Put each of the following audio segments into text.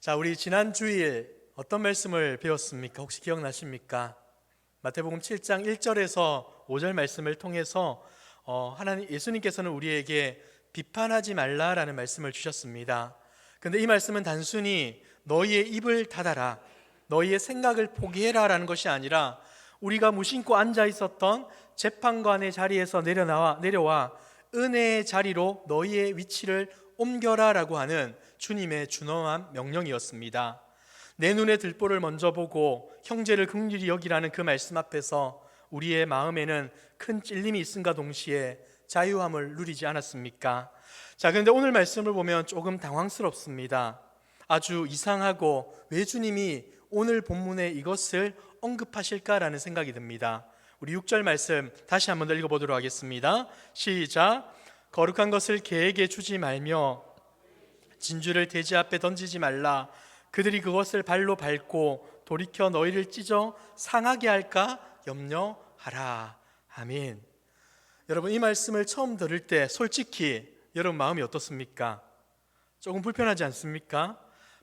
자, 우리 지난 주일 어떤 말씀을 배웠습니까? 혹시 기억나십니까? 마태복음 7장 1절에서 5절 말씀을 통해서 하나님 예수님께서는 우리에게 비판하지 말라라는 말씀을 주셨습니다. 근데 이 말씀은 단순히 너희의 입을 닫아라, 너희의 생각을 포기해라 라는 것이 아니라 우리가 무심코 앉아 있었던 재판관의 자리에서 내려와 은혜의 자리로 너희의 위치를 옮겨라 라고 하는 주님의 준엄한 명령이었습니다. 내 눈에 들보를 먼저 보고 형제를 긍휼히 여기라는 그 말씀 앞에서 우리의 마음에는 큰 찔림이 있음과 동시에 자유함을 누리지 않았습니까? 자, 그런데 오늘 말씀을 보면 조금 당황스럽습니다. 아주 이상하고 왜 주님이 오늘 본문에 이것을 언급하실까라는 생각이 듭니다. 우리 6절 말씀 다시 한번 더 읽어보도록 하겠습니다. 시작. 거룩한 것을 개에게 주지 말며 진주를 돼지 앞에 던지지 말라. 그들이 그것을 발로 밟고 돌이켜 너희를 찢어 상하게 할까 염려하라. 아멘. 여러분, 이 말씀을 처음 들을 때 솔직히 여러분 마음이 어떻습니까? 조금 불편하지 않습니까?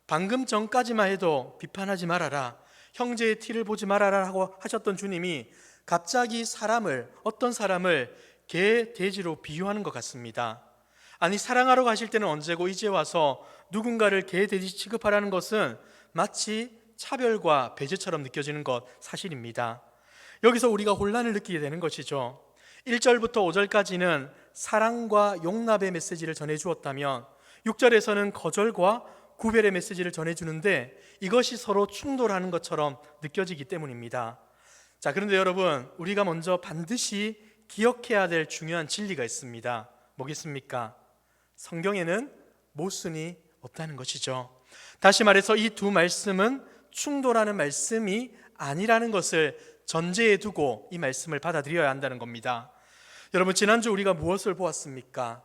방금 전까지만 해도 비판하지 말아라, 형제의 티를 보지 말아라 하고 하셨던 주님이 갑자기 어떤 사람을 개, 돼지로 비유하는 것 같습니다. 아니, 사랑하러 가실 때는 언제고 이제 와서 누군가를 개, 돼지 취급하라는 것은 마치 차별과 배제처럼 느껴지는 것 사실입니다. 여기서 우리가 혼란을 느끼게 되는 것이죠. 1절부터 5절까지는 사랑과 용납의 메시지를 전해주었다면 6절에서는 거절과 구별의 메시지를 전해주는데 이것이 서로 충돌하는 것처럼 느껴지기 때문입니다. 자, 그런데 여러분, 우리가 먼저 반드시 기억해야 될 중요한 진리가 있습니다. 뭐겠습니까? 성경에는 모순이 없다는 것이죠. 다시 말해서 이 두 말씀은 충돌하는 말씀이 아니라는 것을 전제에 두고 이 말씀을 받아들여야 한다는 겁니다. 여러분, 지난주 우리가 무엇을 보았습니까?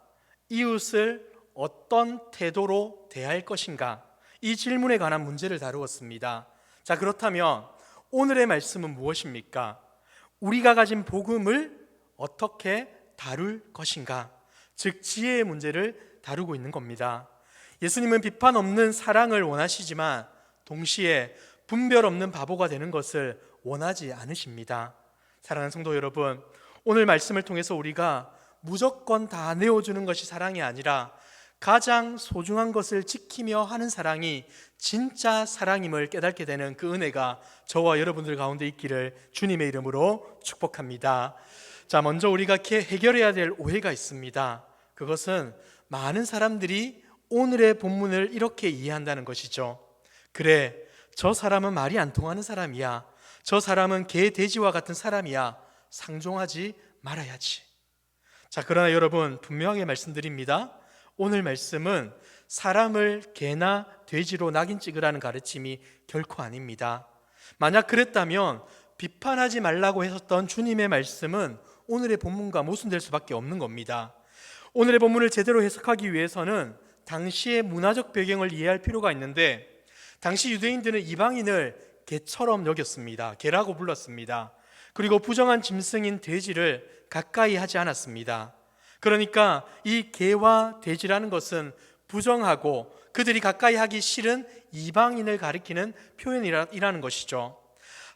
이웃을 어떤 태도로 대할 것인가? 이 질문에 관한 문제를 다루었습니다. 자, 그렇다면 오늘의 말씀은 무엇입니까? 우리가 가진 복음을 어떻게 다룰 것인가? 즉 지혜의 문제를 다루고 있는 겁니다. 예수님은 비판 없는 사랑을 원하시지만 동시에 분별 없는 바보가 되는 것을 원하지 않으십니다. 사랑하는 성도 여러분, 오늘 말씀을 통해서 우리가 무조건 다 내어주는 것이 사랑이 아니라 가장 소중한 것을 지키며 하는 사랑이 진짜 사랑임을 깨닫게 되는 그 은혜가 저와 여러분들 가운데 있기를 주님의 이름으로 축복합니다. 자, 먼저 우리가 해결해야 될 오해가 있습니다. 그것은 많은 사람들이 오늘의 본문을 이렇게 이해한다는 것이죠. 그래, 저 사람은 말이 안 통하는 사람이야, 저 사람은 개, 돼지와 같은 사람이야, 상종하지 말아야지. 자, 그러나 여러분, 분명하게 말씀드립니다. 오늘 말씀은 사람을 개나 돼지로 낙인 찍으라는 가르침이 결코 아닙니다. 만약 그랬다면 비판하지 말라고 하셨던 주님의 말씀은 오늘의 본문과 모순될 수밖에 없는 겁니다. 오늘의 본문을 제대로 해석하기 위해서는 당시의 문화적 배경을 이해할 필요가 있는데, 당시 유대인들은 이방인을 개처럼 여겼습니다. 개라고 불렀습니다. 그리고 부정한 짐승인 돼지를 가까이 하지 않았습니다. 그러니까 이 개와 돼지라는 것은 부정하고 그들이 가까이 하기 싫은 이방인을 가리키는 표현이라는 것이죠.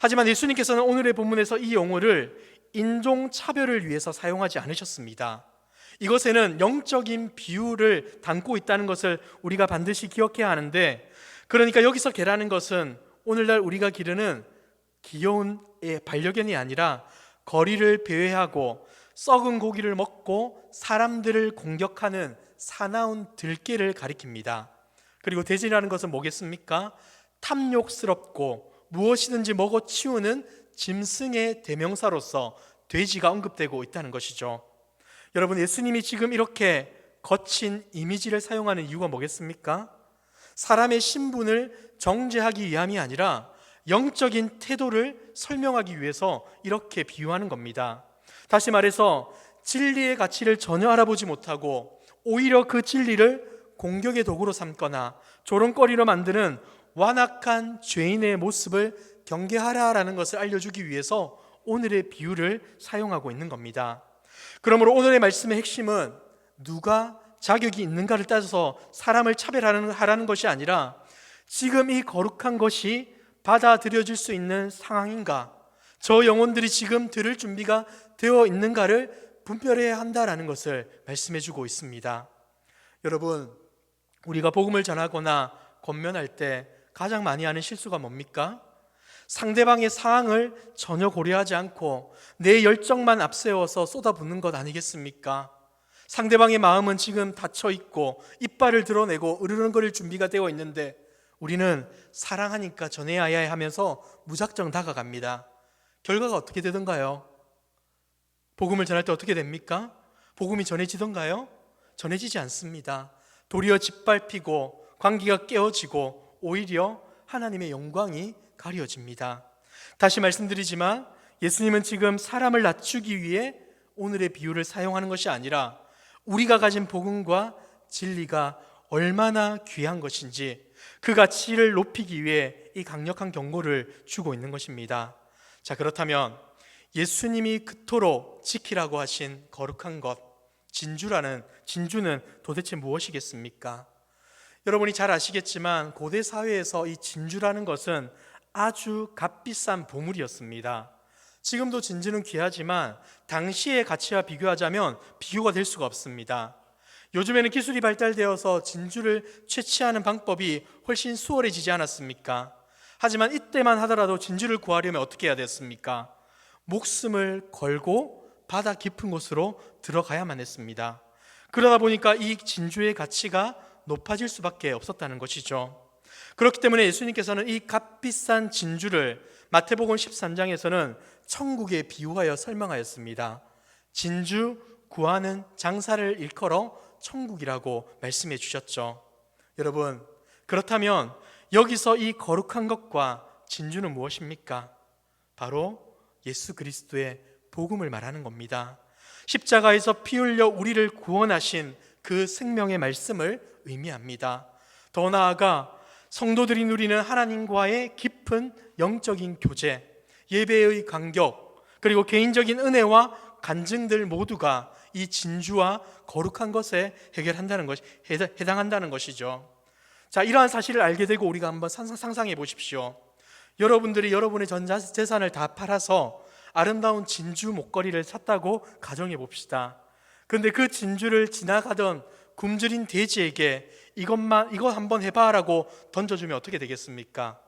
하지만 예수님께서는 오늘의 본문에서 이 용어를 인종차별을 위해서 사용하지 않으셨습니다. 이것에는 영적인 비유를 담고 있다는 것을 우리가 반드시 기억해야 하는데, 그러니까 여기서 개라는 것은 오늘날 우리가 기르는 귀여운 반려견이 아니라 거리를 배회하고 썩은 고기를 먹고 사람들을 공격하는 사나운 들개를 가리킵니다. 그리고 돼지라는 것은 뭐겠습니까? 탐욕스럽고 무엇이든지 먹어 치우는 짐승의 대명사로서 돼지가 언급되고 있다는 것이죠. 여러분, 예수님이 지금 이렇게 거친 이미지를 사용하는 이유가 뭐겠습니까? 사람의 신분을 정죄하기 위함이 아니라 영적인 태도를 설명하기 위해서 이렇게 비유하는 겁니다. 다시 말해서 진리의 가치를 전혀 알아보지 못하고 오히려 그 진리를 공격의 도구로 삼거나 조롱거리로 만드는 완악한 죄인의 모습을 경계하라라는 것을 알려주기 위해서 오늘의 비유를 사용하고 있는 겁니다. 그러므로 오늘의 말씀의 핵심은 누가 자격이 있는가를 따져서 사람을 차별하라는 것이 아니라 지금 이 거룩한 것이 받아들여질 수 있는 상황인가? 저 영혼들이 지금 들을 준비가 되어 있는가를 분별해야 한다라는 것을 말씀해 주고 있습니다. 여러분, 우리가 복음을 전하거나 권면할 때 가장 많이 하는 실수가 뭡니까? 상대방의 상황을 전혀 고려하지 않고 내 열정만 앞세워서 쏟아붓는 것 아니겠습니까? 상대방의 마음은 지금 닫혀 있고 이빨을 드러내고 으르렁거릴 준비가 되어 있는데 우리는 사랑하니까 전해야 해 하면서 무작정 다가갑니다. 결과가 어떻게 되던가요? 복음을 전할 때 어떻게 됩니까? 복음이 전해지던가요? 전해지지 않습니다. 도리어 짓밟히고 관계가 깨어지고 오히려 하나님의 영광이 가려집니다. 다시 말씀드리지만 예수님은 지금 사람을 낮추기 위해 오늘의 비유를 사용하는 것이 아니라 우리가 가진 복음과 진리가 얼마나 귀한 것인지 그 가치를 높이기 위해 이 강력한 경고를 주고 있는 것입니다. 자, 그렇다면 예수님이 그토록 지키라고 하신 거룩한 것, 진주는 도대체 무엇이겠습니까? 여러분이 잘 아시겠지만 고대 사회에서 이 진주라는 것은 아주 값비싼 보물이었습니다. 지금도 진주는 귀하지만 당시의 가치와 비교하자면 비교가 될 수가 없습니다. 요즘에는 기술이 발달되어서 진주를 채취하는 방법이 훨씬 수월해지지 않았습니까? 하지만 이때만 하더라도 진주를 구하려면 어떻게 해야 됐습니까? 목숨을 걸고 바다 깊은 곳으로 들어가야만 했습니다. 그러다 보니까 이 진주의 가치가 높아질 수밖에 없었다는 것이죠. 그렇기 때문에 예수님께서는 이 값비싼 진주를 마태복음 13장에서는 천국에 비유하여 설명하였습니다. 진주 구하는 장사를 일컬어 천국이라고 말씀해 주셨죠. 여러분, 그렇다면 여기서 이 거룩한 것과 진주는 무엇입니까? 바로 예수 그리스도의 복음을 말하는 겁니다. 십자가에서 피 흘려 우리를 구원하신 그 생명의 말씀을 의미합니다. 더 나아가 성도들이 누리는 하나님과의 깊은 영적인 교제, 예배의 간격, 그리고 개인적인 은혜와 간증들 모두가 이 진주와 거룩한 것에 해당한다는 것이죠. 자, 이러한 사실을 알게 되고 우리가 한번 상상해 보십시오. 여러분들이 여러분의 전 재산을 다 팔아서 아름다운 진주 목걸이를 샀다고 가정해 봅시다. 그런데 그 진주를 지나가던 굶주린 돼지에게 이거 한번 해봐라고 던져주면 어떻게 되겠습니까?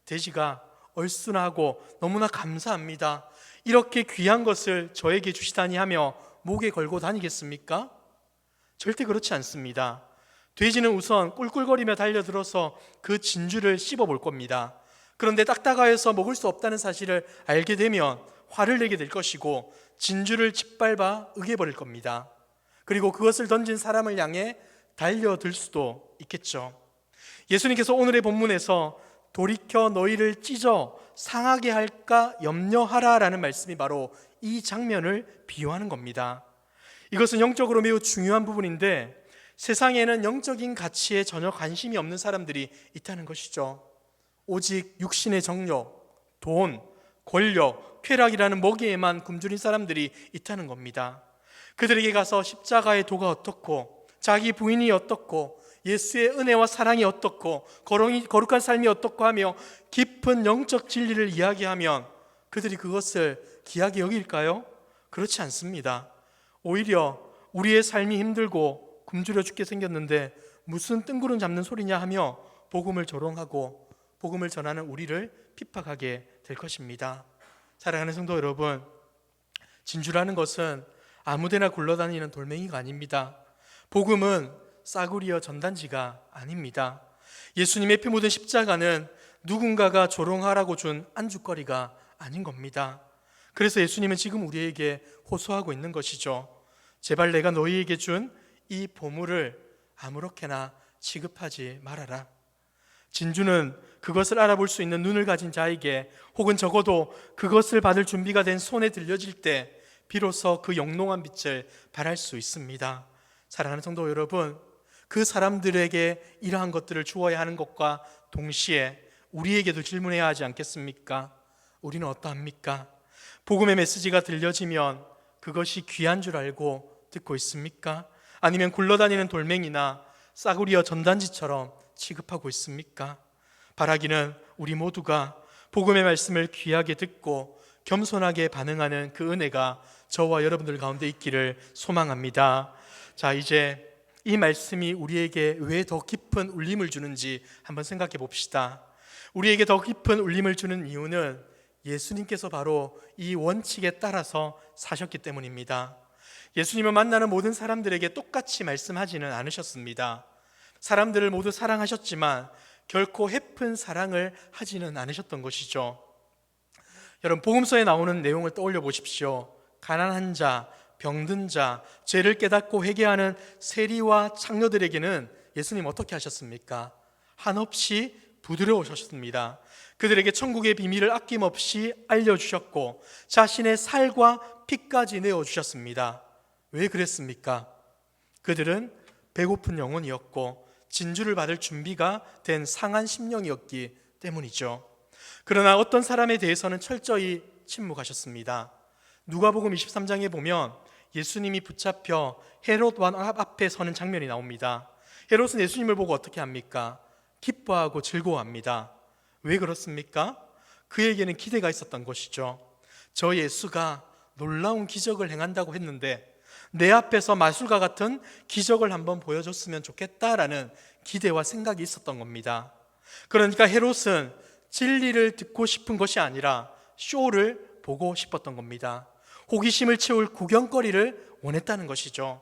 돼지가 얼순하고 너무나 감사합니다, 이렇게 귀한 것을 저에게 주시다니 하며 목에 걸고 다니겠습니까? 절대 그렇지 않습니다. 돼지는 우선 꿀꿀거리며 달려들어서 그 진주를 씹어볼 겁니다. 그런데 딱딱하여서 먹을 수 없다는 사실을 알게 되면 화를 내게 될 것이고 진주를 짓밟아 으개버릴 겁니다. 그리고 그것을 던진 사람을 향해 달려들 수도 있겠죠. 예수님께서 오늘의 본문에서 돌이켜 너희를 찢어 상하게 할까 염려하라라는 말씀이 바로 이 장면을 비유하는 겁니다. 이것은 영적으로 매우 중요한 부분인데 세상에는 영적인 가치에 전혀 관심이 없는 사람들이 있다는 것이죠. 오직 육신의 정욕, 돈, 권력, 쾌락이라는 먹이에만 굶주린 사람들이 있다는 겁니다. 그들에게 가서 십자가의 도가 어떻고 자기 부인이 어떻고 예수의 은혜와 사랑이 어떻고 거룩한 삶이 어떻고 하며 깊은 영적 진리를 이야기하면 그들이 그것을 귀하게 여길까요? 그렇지 않습니다. 오히려 우리의 삶이 힘들고 굶주려 죽게 생겼는데 무슨 뜬구름 잡는 소리냐 하며 복음을 조롱하고 복음을 전하는 우리를 핍박하게 될 것입니다. 사랑하는 성도 여러분, 진주라는 것은 아무데나 굴러다니는 돌멩이가 아닙니다. 복음은 싸구려 전단지가 아닙니다. 예수님의 피 묻은 십자가는 누군가가 조롱하라고 준 안주거리가 아닌 겁니다. 그래서 예수님은 지금 우리에게 호소하고 있는 것이죠. 제발 내가 너희에게 준 이 보물을 아무렇게나 취급하지 말아라. 진주는 그것을 알아볼 수 있는 눈을 가진 자에게 혹은 적어도 그것을 받을 준비가 된 손에 들려질 때 비로소 그 영롱한 빛을 발할 수 있습니다. 사랑하는 성도 여러분, 그 사람들에게 이러한 것들을 주어야 하는 것과 동시에 우리에게도 질문해야 하지 않겠습니까? 우리는 어떠합니까? 복음의 메시지가 들려지면 그것이 귀한 줄 알고 듣고 있습니까? 아니면 굴러다니는 돌멩이나 싸구려 전단지처럼 취급하고 있습니까? 바라기는 우리 모두가 복음의 말씀을 귀하게 듣고 겸손하게 반응하는 그 은혜가 저와 여러분들 가운데 있기를 소망합니다. 자, 이제 이 말씀이 우리에게 왜 더 깊은 울림을 주는지 한번 생각해 봅시다. 우리에게 더 깊은 울림을 주는 이유는 예수님께서 바로 이 원칙에 따라서 사셨기 때문입니다. 예수님은 만나는 모든 사람들에게 똑같이 말씀하지는 않으셨습니다. 사람들을 모두 사랑하셨지만 결코 해픈 사랑을 하지는 않으셨던 것이죠. 여러분, 복음서에 나오는 내용을 떠올려 보십시오. 가난한 자, 병든 자, 죄를 깨닫고 회개하는 세리와 창녀들에게는 예수님 어떻게 하셨습니까? 한없이 부드러우셨습니다. 그들에게 천국의 비밀을 아낌없이 알려주셨고 자신의 살과 피까지 내어주셨습니다. 왜 그랬습니까? 그들은 배고픈 영혼이었고 진주를 받을 준비가 된 상한 심령이었기 때문이죠. 그러나 어떤 사람에 대해서는 철저히 침묵하셨습니다. 누가복음 23장에 보면 예수님이 붙잡혀 헤롯 왕 앞에 서는 장면이 나옵니다. 헤롯은 예수님을 보고 어떻게 합니까? 기뻐하고 즐거워합니다. 왜 그렇습니까? 그에게는 기대가 있었던 것이죠. 저 예수가 놀라운 기적을 행한다고 했는데 내 앞에서 마술과 같은 기적을 한번 보여줬으면 좋겠다라는 기대와 생각이 있었던 겁니다. 그러니까 헤롯은 진리를 듣고 싶은 것이 아니라 쇼를 보고 싶었던 겁니다. 호기심을 채울 구경거리를 원했다는 것이죠.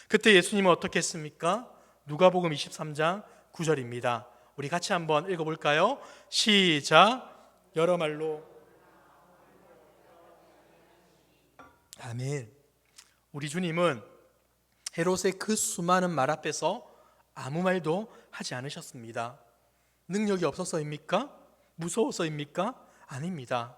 그때 예수님은 어떻게 했습니까? 누가복음 23장 9절입니다. 우리 같이 한번 읽어볼까요? 시작. 여러 말로. 아멘. 우리 주님은 헤롯의 그 수많은 말 앞에서 아무 말도 하지 않으셨습니다. 능력이 없어서입니까? 무서워서입니까? 아닙니다.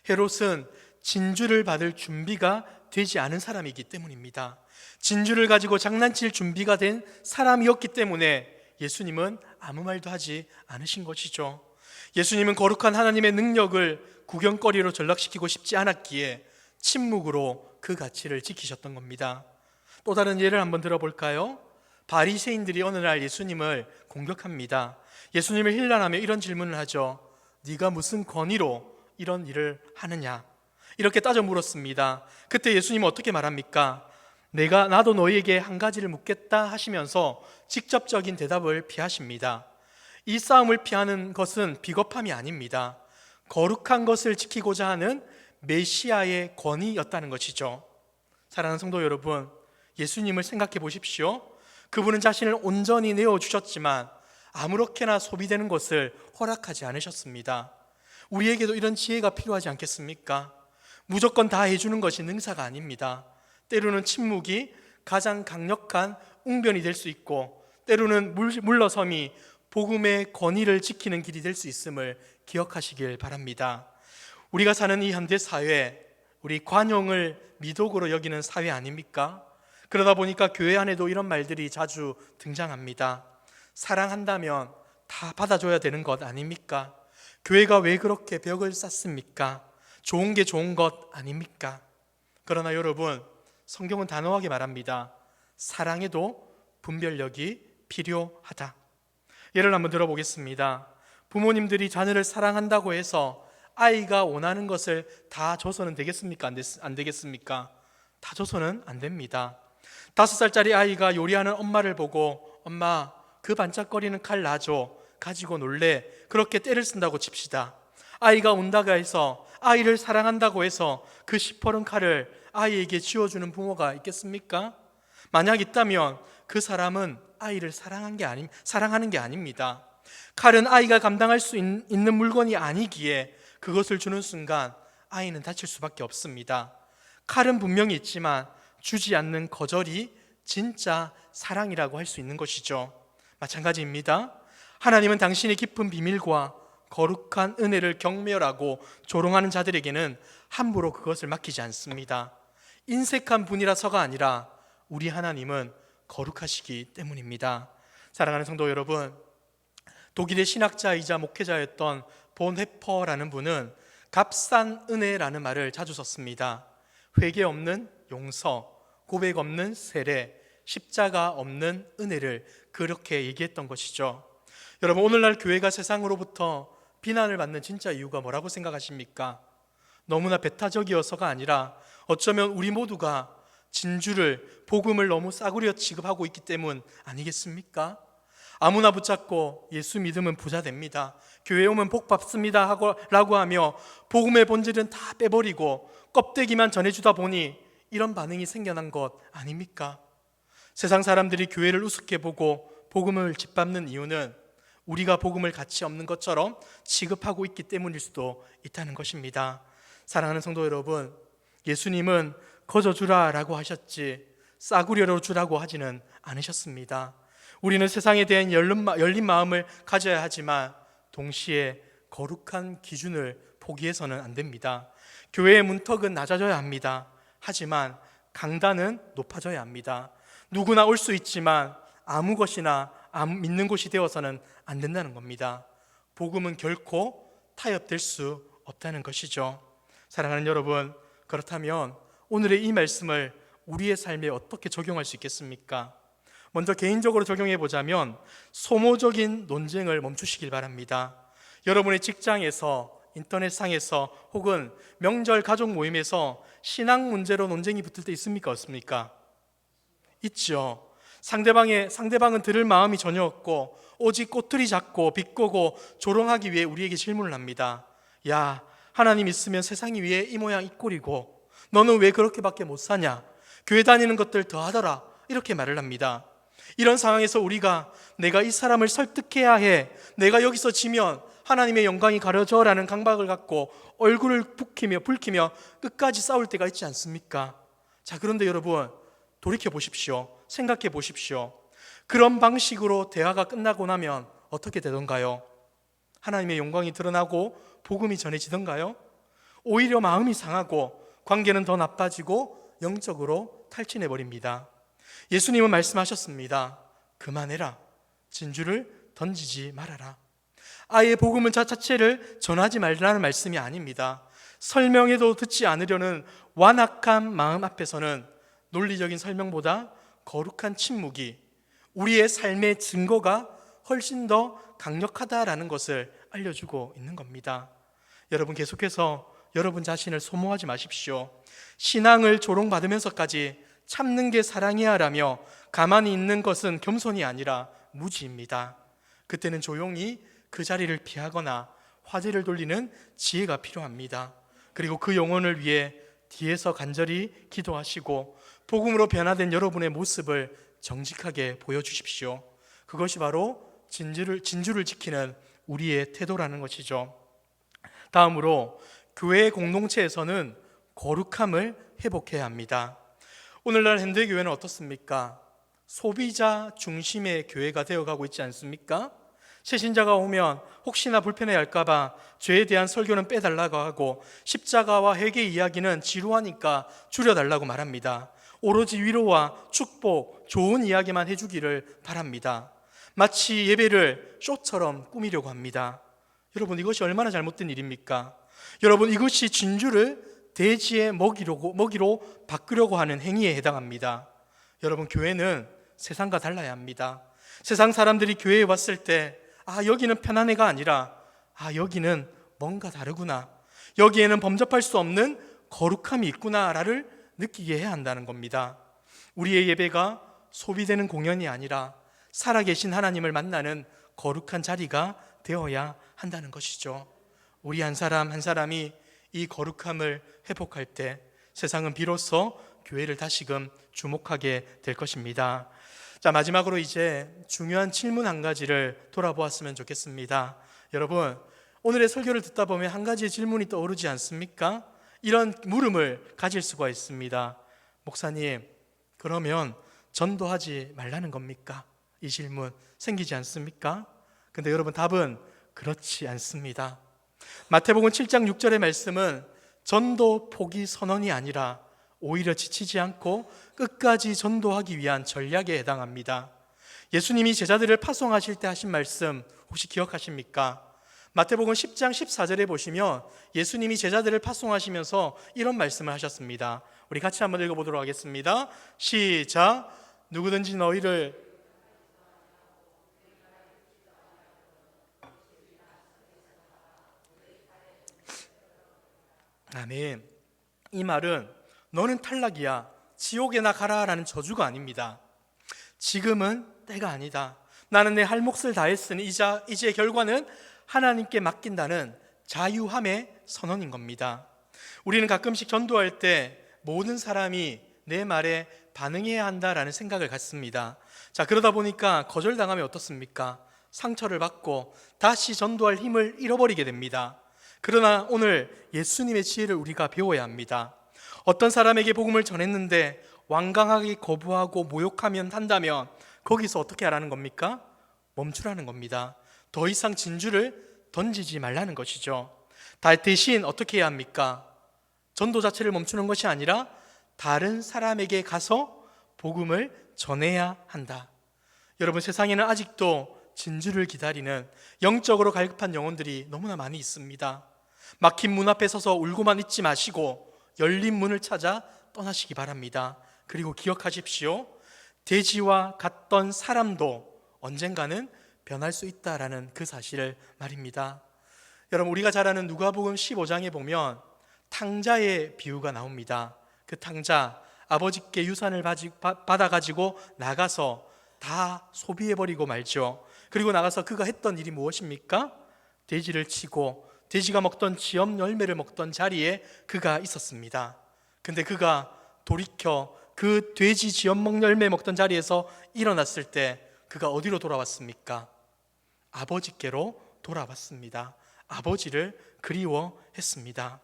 헤롯은 진주를 받을 준비가 되지 않은 사람이기 때문입니다. 진주를 가지고 장난칠 준비가 된 사람이었기 때문에 예수님은 아무 말도 하지 않으신 것이죠. 예수님은 거룩한 하나님의 능력을 구경거리로 전락시키고 싶지 않았기에 침묵으로 그 가치를 지키셨던 겁니다. 또 다른 예를 한번 들어볼까요? 바리새인들이 어느 날 예수님을 공격합니다. 예수님을 힐난하며 이런 질문을 하죠. 네가 무슨 권위로 이런 일을 하느냐? 이렇게 따져 물었습니다. 그때 예수님은 어떻게 말합니까? 나도 너희에게 한 가지를 묻겠다 하시면서 직접적인 대답을 피하십니다. 이 싸움을 피하는 것은 비겁함이 아닙니다. 거룩한 것을 지키고자 하는 메시아의 권위였다는 것이죠. 사랑하는 성도 여러분, 예수님을 생각해 보십시오. 그분은 자신을 온전히 내어주셨지만 아무렇게나 소비되는 것을 허락하지 않으셨습니다. 우리에게도 이런 지혜가 필요하지 않겠습니까? 무조건 다 해주는 것이 능사가 아닙니다. 때로는 침묵이 가장 강력한 웅변이 될 수 있고 때로는 물러섬이 복음의 권위를 지키는 길이 될 수 있음을 기억하시길 바랍니다. 우리가 사는 이 현대 사회, 우리 관용을 미덕으로 여기는 사회 아닙니까? 그러다 보니까 교회 안에도 이런 말들이 자주 등장합니다. 사랑한다면 다 받아줘야 되는 것 아닙니까? 교회가 왜 그렇게 벽을 쌓습니까? 좋은 게 좋은 것 아닙니까? 그러나 여러분, 성경은 단호하게 말합니다. 사랑에도 분별력이 필요하다. 예를 한번 들어보겠습니다. 부모님들이 자녀를 사랑한다고 해서 아이가 원하는 것을 다 줘서는 되겠습니까? 안 되겠습니까? 다 줘서는 안 됩니다. 5살짜리 아이가 요리하는 엄마를 보고 엄마, 그 반짝거리는 칼 놔줘. 가지고 놀래. 그렇게 때를 쓴다고 칩시다. 아이가 온다고 해서 아이를 사랑한다고 해서 그 시퍼런 칼을 아이에게 쥐어주는 부모가 있겠습니까? 만약 있다면 그 사람은 아이를 사랑하는 게 아닙니다. 칼은 아이가 감당할 수 있는 물건이 아니기에 그것을 주는 순간 아이는 다칠 수밖에 없습니다. 칼은 분명히 있지만 주지 않는 거절이 진짜 사랑이라고 할 수 있는 것이죠. 마찬가지입니다. 하나님은 당신의 깊은 비밀과 거룩한 은혜를 경멸하고 조롱하는 자들에게는 함부로 그것을 맡기지 않습니다. 인색한 분이라서가 아니라 우리 하나님은 거룩하시기 때문입니다. 사랑하는 성도 여러분, 독일의 신학자이자 목회자였던 본 헤퍼라는 분은 값싼 은혜라는 말을 자주 썼습니다. 회개 없는 용서, 고백 없는 세례, 십자가 없는 은혜를 그렇게 얘기했던 것이죠. 여러분, 오늘날 교회가 세상으로부터 비난을 받는 진짜 이유가 뭐라고 생각하십니까? 너무나 배타적이어서가 아니라 어쩌면 우리 모두가 진주를, 복음을 너무 싸구려 취급하고 있기 때문 아니겠습니까? 아무나 붙잡고 예수 믿으면 부자 됩니다, 교회 오면 복 받습니다 라고 하며 복음의 본질은 다 빼버리고 껍데기만 전해주다 보니 이런 반응이 생겨난 것 아닙니까? 세상 사람들이 교회를 우습게 보고 복음을 짓밟는 이유는 우리가 복음을 가치 없는 것처럼 취급하고 있기 때문일 수도 있다는 것입니다. 사랑하는 성도 여러분, 예수님은 거저 주라 라고 하셨지 싸구려로 주라고 하지는 않으셨습니다. 우리는 세상에 대한 열린 마음을 가져야 하지만 동시에 거룩한 기준을 포기해서는 안 됩니다. 교회의 문턱은 낮아져야 합니다. 하지만 강단은 높아져야 합니다. 누구나 올 수 있지만 아무 것이나 믿는 곳이 되어서는 안 된다는 겁니다. 복음은 결코 타협될 수 없다는 것이죠. 사랑하는 여러분, 그렇다면 오늘의 이 말씀을 우리의 삶에 어떻게 적용할 수 있겠습니까? 먼저 개인적으로 적용해 보자면 소모적인 논쟁을 멈추시길 바랍니다. 여러분의 직장에서, 인터넷상에서 혹은 명절 가족 모임에서 신앙 문제로 논쟁이 붙을 때 있습니까? 없습니까? 있죠. 상대방은 들을 마음이 전혀 없고 오직 꼬투리 잡고 비꼬고 조롱하기 위해 우리에게 질문을 합니다. 야, 하나님 있으면 세상이 위에 이 모양 이 꼴이고 너는 왜 그렇게밖에 못 사냐? 교회 다니는 것들 더 하더라. 이렇게 말을 합니다. 이런 상황에서 우리가 내가 이 사람을 설득해야 해, 내가 여기서 지면 하나님의 영광이 가려져 라는 강박을 갖고 얼굴을 붉히며 끝까지 싸울 때가 있지 않습니까? 자, 그런데 여러분, 돌이켜 보십시오. 생각해 보십시오. 그런 방식으로 대화가 끝나고 나면 어떻게 되던가요? 하나님의 영광이 드러나고 복음이 전해지던가요? 오히려 마음이 상하고 관계는 더 나빠지고 영적으로 탈진해 버립니다. 예수님은 말씀하셨습니다. 그만해라. 진주를 던지지 말아라. 아예 복음은 자체를 전하지 말라는 말씀이 아닙니다. 설명해도 듣지 않으려는 완악한 마음 앞에서는 논리적인 설명보다 거룩한 침묵이 우리의 삶의 증거가 훨씬 더 강력하다라는 것을 알려주고 있는 겁니다. 여러분, 계속해서 여러분 자신을 소모하지 마십시오. 신앙을 조롱받으면서까지 참는 게 사랑이야 라며 가만히 있는 것은 겸손이 아니라 무지입니다. 그때는 조용히 그 자리를 피하거나 화제를 돌리는 지혜가 필요합니다. 그리고 그 영혼을 위해 뒤에서 간절히 기도하시고 복음으로 변화된 여러분의 모습을 정직하게 보여주십시오. 그것이 바로 진주를 지키는 우리의 태도라는 것이죠. 다음으로 교회 공동체에서는 거룩함을 회복해야 합니다. 오늘날 현대교회는 어떻습니까? 소비자 중심의 교회가 되어가고 있지 않습니까? 새신자가 오면 혹시나 불편해할까 봐 죄에 대한 설교는 빼달라고 하고 십자가와 회개 이야기는 지루하니까 줄여달라고 말합니다. 오로지 위로와 축복, 좋은 이야기만 해주기를 바랍니다. 마치 예배를 쇼처럼 꾸미려고 합니다. 여러분, 이것이 얼마나 잘못된 일입니까? 여러분, 이것이 진주를 돼지의 먹이로 바꾸려고 하는 행위에 해당합니다. 여러분, 교회는 세상과 달라야 합니다. 세상 사람들이 교회에 왔을 때 여기는 편안해가 아니라 여기는 뭔가 다르구나, 여기에는 범접할 수 없는 거룩함이 있구나를 느끼게 해야 한다는 겁니다. 우리의 예배가 소비되는 공연이 아니라 살아계신 하나님을 만나는 거룩한 자리가 되어야 한다는 것이죠. 우리 한 사람 한 사람이 이 거룩함을 회복할 때 세상은 비로소 교회를 다시금 주목하게 될 것입니다. 자, 마지막으로 이제 중요한 질문 한 가지를 돌아보았으면 좋겠습니다. 여러분, 오늘의 설교를 듣다 보면 한 가지의 질문이 떠오르지 않습니까? 이런 물음을 가질 수가 있습니다. 목사님, 그러면 전도하지 말라는 겁니까? 이 질문 생기지 않습니까? 근데 여러분, 답은 그렇지 않습니다. 마태복음 7장 6절의 말씀은 전도 포기 선언이 아니라 오히려 지치지 않고 끝까지 전도하기 위한 전략에 해당합니다. 예수님이 제자들을 파송하실 때 하신 말씀 혹시 기억하십니까? 마태복음 10장 14절에 보시면 예수님이 제자들을 파송하시면서 이런 말씀을 하셨습니다. 우리 같이 한번 읽어보도록 하겠습니다. 시작. 누구든지 너희를 아멘. 이 말은 너는 탈락이야, 지옥에나 가라라는 저주가 아닙니다. 지금은 때가 아니다. 나는 내 할 몫을 다했으니 이제 결과는 하나님께 맡긴다는 자유함의 선언인 겁니다. 우리는 가끔씩 전도할 때 모든 사람이 내 말에 반응해야 한다라는 생각을 갖습니다. 자, 그러다 보니까 거절당하면 어떻습니까? 상처를 받고 다시 전도할 힘을 잃어버리게 됩니다. 그러나 오늘 예수님의 지혜를 우리가 배워야 합니다. 어떤 사람에게 복음을 전했는데 완강하게 거부하고 모욕하면 한다면 거기서 어떻게 하라는 겁니까? 멈추라는 겁니다. 더 이상 진주를 던지지 말라는 것이죠. 대신 어떻게 해야 합니까? 전도 자체를 멈추는 것이 아니라 다른 사람에게 가서 복음을 전해야 한다. 여러분, 세상에는 아직도 진주를 기다리는 영적으로 갈급한 영혼들이 너무나 많이 있습니다. 막힌 문 앞에 서서 울고만 있지 마시고 열린 문을 찾아 떠나시기 바랍니다. 그리고 기억하십시오. 돼지와 같던 사람도 언젠가는 변할 수 있다라는 그 사실을 말입니다. 여러분, 우리가 잘 아는 누가복음 15장에 보면 탕자의 비유가 나옵니다. 그 탕자, 아버지께 유산을 받아가지고 나가서 다 소비해버리고 말죠. 그리고 나가서 그가 했던 일이 무엇입니까? 돼지를 치고 돼지가 먹던 지엄 열매를 먹던 자리에 그가 있었습니다. 근데 그가 돌이켜 그 돼지 지엄 열매 먹던 자리에서 일어났을 때 그가 어디로 돌아왔습니까? 아버지께로 돌아왔습니다. 아버지를 그리워했습니다.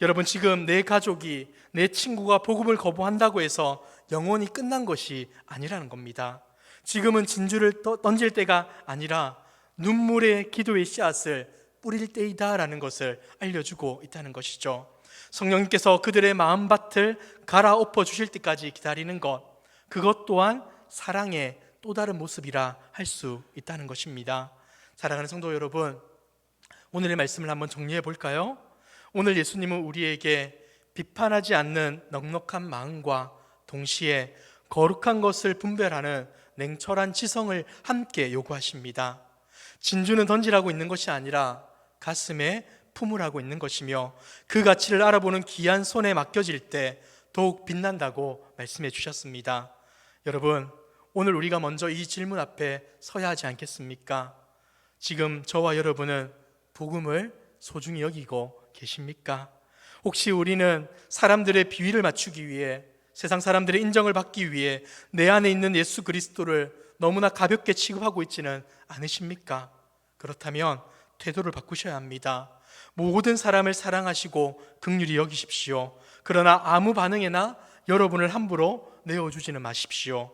여러분, 지금 내 가족이, 내 친구가 복음을 거부한다고 해서 영원히 끝난 것이 아니라는 겁니다. 지금은 진주를 던질 때가 아니라 눈물의 기도의 씨앗을 뿌릴 때이다라는 것을 알려주고 있다는 것이죠. 성령님께서 그들의 마음밭을 갈아엎어 주실 때까지 기다리는 것, 그것 또한 사랑의 또 다른 모습이라 할 수 있다는 것입니다. 사랑하는 성도 여러분, 오늘의 말씀을 한번 정리해 볼까요? 오늘 예수님은 우리에게 비판하지 않는 넉넉한 마음과 동시에 거룩한 것을 분별하는 냉철한 지성을 함께 요구하십니다. 진주는 던지라고 있는 것이 아니라 가슴에 품으라고 있는 것이며 그 가치를 알아보는 귀한 손에 맡겨질 때 더욱 빛난다고 말씀해 주셨습니다. 여러분, 오늘 우리가 먼저 이 질문 앞에 서야 하지 않겠습니까? 지금 저와 여러분은 복음을 소중히 여기고 계십니까? 혹시 우리는 사람들의 비위를 맞추기 위해, 세상 사람들의 인정을 받기 위해 내 안에 있는 예수 그리스도를 너무나 가볍게 취급하고 있지는 않으십니까? 그렇다면 태도를 바꾸셔야 합니다. 모든 사람을 사랑하시고 긍휼히 여기십시오. 그러나 아무 반응에나 여러분을 함부로 내어주지는 마십시오.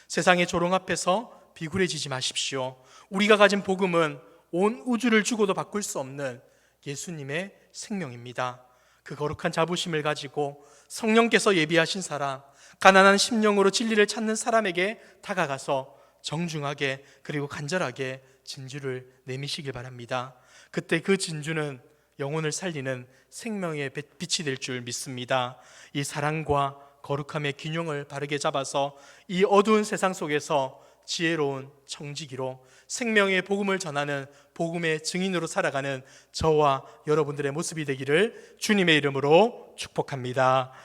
세상의 조롱 앞에서 비굴해지지 마십시오. 우리가 가진 복음은 온 우주를 주고도 바꿀 수 없는 예수님의 생명입니다. 그 거룩한 자부심을 가지고 성령께서 예비하신 사람, 가난한 심령으로 진리를 찾는 사람에게 다가가서 정중하게 그리고 간절하게 진주를 내미시길 바랍니다. 그때 그 진주는 영혼을 살리는 생명의 빛이 될 줄 믿습니다. 이 사랑과 거룩함의 균형을 바르게 잡아서 이 어두운 세상 속에서 지혜로운 청지기로 생명의 복음을 전하는 복음의 증인으로 살아가는 저와 여러분들의 모습이 되기를 주님의 이름으로 축복합니다.